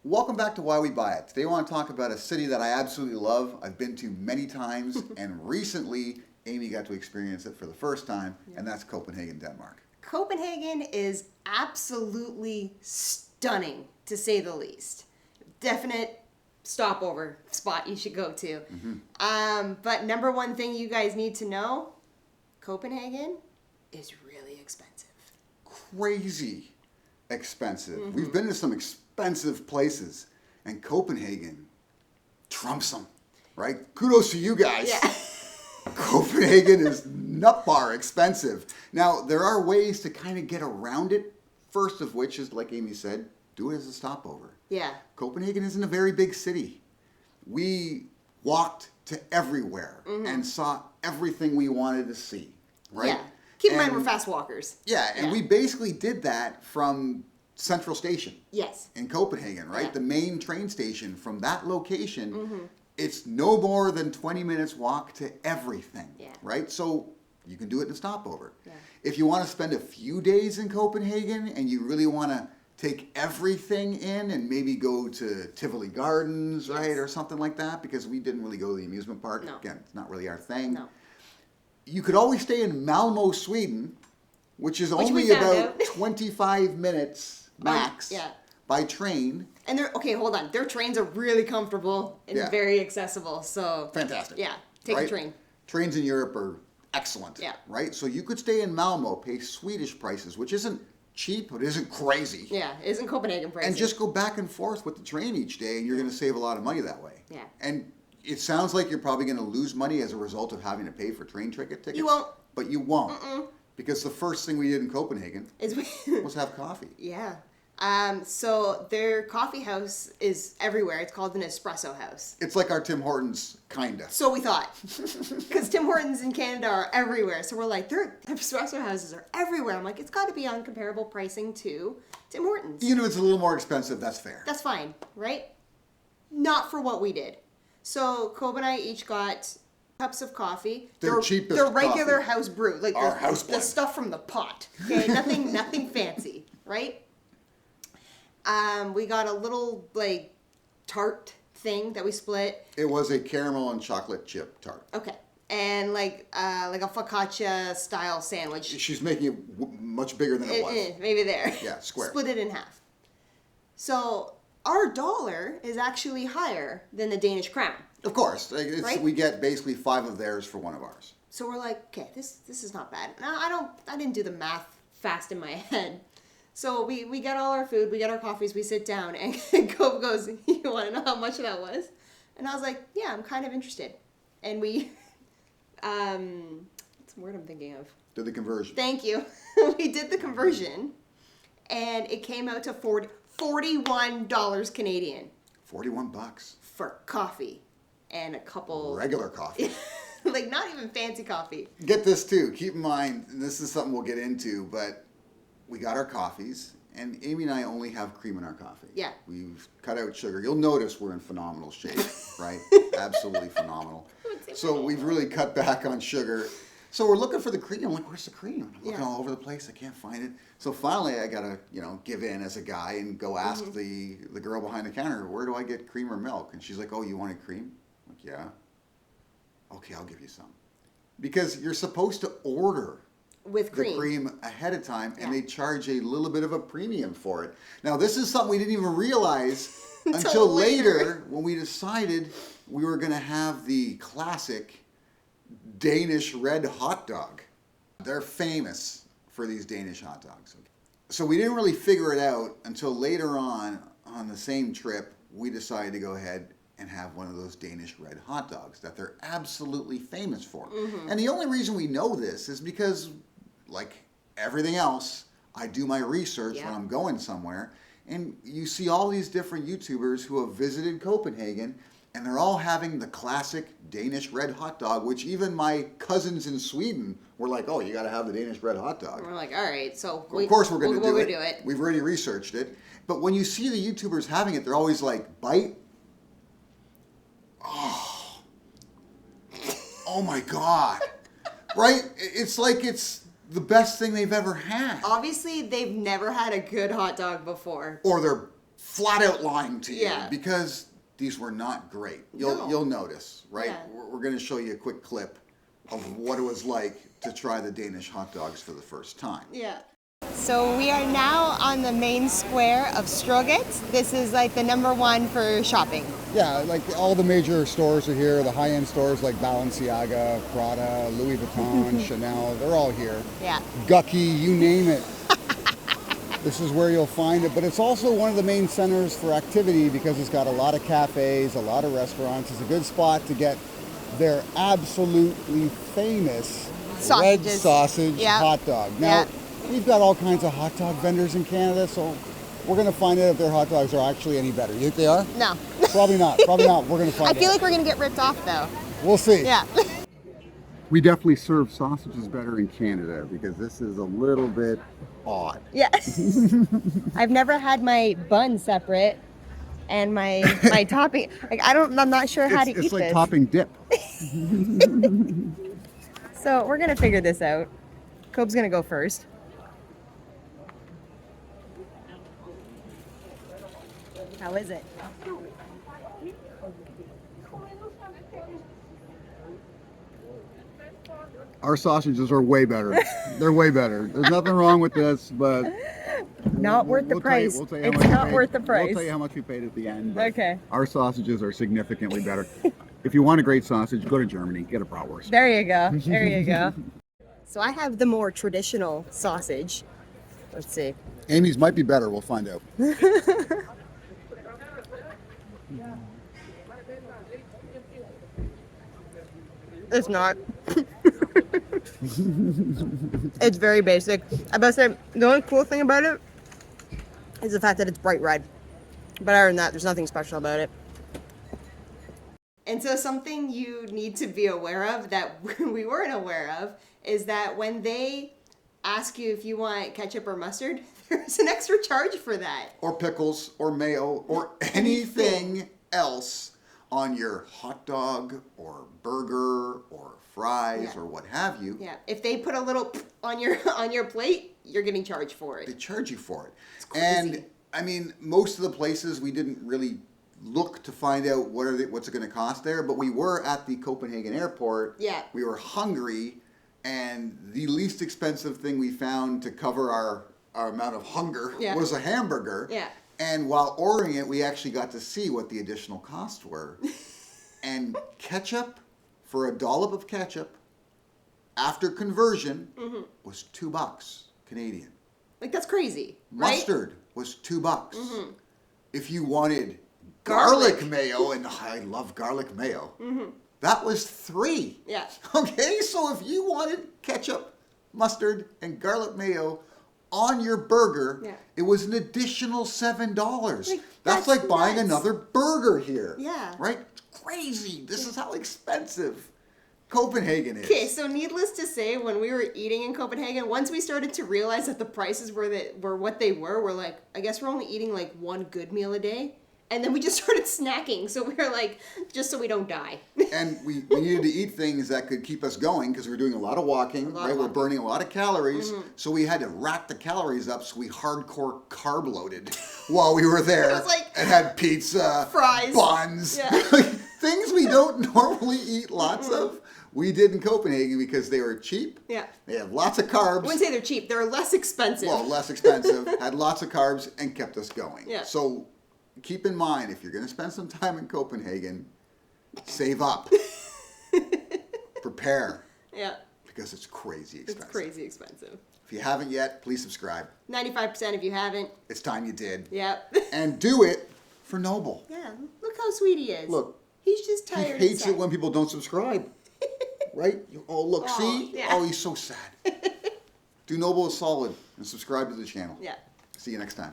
Welcome back to Why We Buy It. Today I want to talk about a city that I absolutely love. I've been to many times, and recently Amy got to experience it for the first time, and that's Copenhagen, Denmark. Copenhagen is absolutely stunning, to say the least. Definite stopover spot you should go to. But number one thing you guys need to know, Copenhagen is really expensive. Crazy expensive. We've been to some expensive places, and Copenhagen trumps them, right? Kudos to you guys. Yeah. Copenhagen is nut bar expensive. Now, there are ways to kind of get around it. First of which is, like Amy said, do it as a stopover. Yeah. Copenhagen isn't a very big city. We walked to everywhere and saw everything we wanted to see, right? Yeah. Keep in mind we're fast walkers. Yeah, and we basically did that from Central Station. Yes. In Copenhagen, right? Yeah. The main train station. From that location, it's no more than 20 minutes walk to everything, right? So you can do it in a stopover. Yeah. If you want to spend a few days in Copenhagen and you really want to take everything in and maybe go to Tivoli Gardens, right? Or something like that, because we didn't really go to the amusement park. No. Again, it's not really our thing. No. You could always stay in Malmo, Sweden, which is Which only we found about out. 25 minutes max Yeah. by train. And hold on. Their trains are really comfortable and very accessible. So Fantastic. Yeah. Take a right? train. Trains in Europe are excellent. Yeah. Right? So you could stay in Malmo, pay Swedish prices, which isn't cheap, but isn't crazy. Yeah. Isn't Copenhagen pricey? And just go back and forth with the train each day, and you're going to save a lot of money that way. Yeah. And it sounds like you're probably going to lose money as a result of having to pay for train tickets. You won't. But you won't. Because the first thing we did in Copenhagen was have coffee. Yeah. So their coffee house is everywhere. It's called an espresso house. It's like our Tim Hortons, kinda. So we thought. Because Tim Hortons in Canada are everywhere. So we're like, their espresso houses are everywhere. I'm like, it's got to be on comparable pricing to Tim Hortons. Even if it's a little more expensive, that's fair. That's fine, right? Not for what we did. So Cobe and I each got cups of coffee. Their cheapest They're regular coffee. house brew. Like Our house the blend. stuff from the pot. Okay, nothing fancy, right? We got a little like tart thing that we split. It was a caramel and chocolate chip tart. Okay. And like a focaccia style sandwich. She's making it much bigger than it was. Maybe there. Yeah, square. Split it in half. So our dollar is actually higher than the Danish crown. Of course. Right? We get basically 5 of theirs for 1 of ours. So we're like, okay, this is not bad. Now I didn't do the math fast in my head. So we get all our food, we get our coffees, we sit down, and Cope goes, you want to know how much that was? And I was like, yeah, I'm kind of interested. And we, what's the word I'm thinking of? Did the conversion. Thank you. We did the conversion, and it came out to $41 Canadian. 41 bucks. For coffee and a couple... Regular coffee. Like, not even fancy coffee. Get this, too. Keep in mind, and this is something we'll get into, but we got our coffees, and Amy and I only have cream in our coffee. Yeah. We've cut out sugar. You'll notice we're in phenomenal shape, right? Absolutely phenomenal. So we've really cut back on sugar. So we're looking for the cream. I'm like, where's the cream? I'm looking all over the place. I can't find it. So finally, I got to, give in as a guy and go ask the girl behind the counter, where do I get cream or milk? And she's like, oh, you wanted cream? I'm like, yeah. Okay, I'll give you some. Because you're supposed to order With cream. the cream ahead of time, and they charge a little bit of a premium for it. Now, this is something we didn't even realize until later when we decided we were going to have the classic Danish red hot dog. They're famous for these Danish hot dogs. So we didn't really figure it out until later on the same trip, we decided to go ahead and have one of those Danish red hot dogs that they're absolutely famous for. And the only reason we know this is because, like everything else, I do my research when I'm going somewhere, and you see all these different YouTubers who have visited Copenhagen, and they're all having the classic Danish red hot dog, which even my cousins in Sweden were like, oh, you got to have the Danish red hot dog. And we're like, all right, so of course we're going to do do it. We've already researched it. But when you see the YouTubers having it, they're always like, bite. Oh my God. Right? It's like it's the best thing they've ever had. Obviously, they've never had a good hot dog before. Or they're flat out lying to you Yeah. because these were not great. You'll notice, right? Yeah. We're going to show you a quick clip of what it was like to try the Danish hot dogs for the first time. Yeah. So we are now on the main square of Stroget. This is like the #1 for shopping. Yeah, like all the major stores are here. The high-end stores like Balenciaga, Prada, Louis Vuitton, Chanel, they're all here. Yeah. Gucky, you name it. This is where you'll find it. But it's also one of the main centers for activity because it's got a lot of cafes, a lot of restaurants. It's a good spot to get their absolutely famous red Sausages. sausage Yeah. hot dog. Now, Yeah. we've got all kinds of hot dog vendors in Canada, so we're going to find out if their hot dogs are actually any better. You think they are? No. Probably not. Probably not. We're going to find out. I feel like we're going to get ripped off though. We'll see. Yeah. We definitely serve sausages better in Canada because this is a little bit odd. Yeah. I've never had my bun separate and my topping. Like I'm not sure how to eat It's like this. topping dip. So we're gonna figure this out. Cobe's gonna go first. How is it? Our sausages are way better. They're way better. There's nothing wrong with this, but Not worth the price. We'll tell you how It's much we not paid. worth the price. We'll tell you how much we paid at the end. but Okay. Our sausages are significantly better. If you want a great sausage, go to Germany. Get a bratwurst. There you go. There you go. So I have the more traditional sausage. Let's see. Amy's might be better. We'll find out. It's not. It's very basic. I must say, the only cool thing about it is the fact that it's bright red. But other than that, there's nothing special about it. And so something you need to be aware of that we weren't aware of is that when they ask you if you want ketchup or mustard, there's an extra charge for that. Or pickles, or mayo, or anything else on your hot dog, or burger, or fries, Yeah. or what have you. Yeah, if they put a little on your plate, you're getting charged for They it. charge you for it. crazy. And I mean, most of the places we didn't really look to find out what's it going to cost there, but we were at the Copenhagen airport. Yeah. We were hungry, and the least expensive thing we found to cover our amount of hunger Yeah. was a hamburger. Yeah. And while ordering it, we actually got to see what the additional costs were. And ketchup, for a dollop of ketchup, after conversion, was $2 Canadian. Like, that's crazy, right? Mustard was $2. If you wanted Garlic. garlic mayo, and I love garlic mayo, that was $3. Yeah. Okay, so if you wanted ketchup, mustard, and garlic mayo on your burger, Yeah. it was an additional $7. Like, that's that's like buying nuts. another burger here. Yeah. Right? Crazy. This is how expensive Copenhagen is. Okay, so needless to say, when we were eating in Copenhagen, once we started to realize that the prices were what they were, we're like, I guess we're only eating like one good meal a day. And then we just started snacking. So we were like, just so we don't die. And we needed to eat things that could keep us going because we were doing a lot of walking, lot right? of We're walking. burning a lot of calories. So we had to rack the calories up, so we hardcore carb loaded while we were there. It was like and had pizza, fries. buns, Yeah. things we don't normally eat lots of. We did in Copenhagen because they were cheap. Yeah. They had lots of I carbs. wouldn't say they're cheap. They're less expensive. Well, less expensive, had lots of carbs, and kept us going. Yeah. So keep in mind, if you're going to spend some time in Copenhagen, save up. Prepare, Yeah. because it's crazy expensive. It's crazy expensive. If you haven't yet, please subscribe. 95% if you haven't. It's time you did. Yep. And do it for Noble. Yeah. Look how sweet he is. Look, He's just he tired. hates it inside. when people don't subscribe. Right? Oh, look, Aw, see? yeah. Oh, he's so sad. Do Noble a solid and subscribe to the channel. Yeah. See you next time.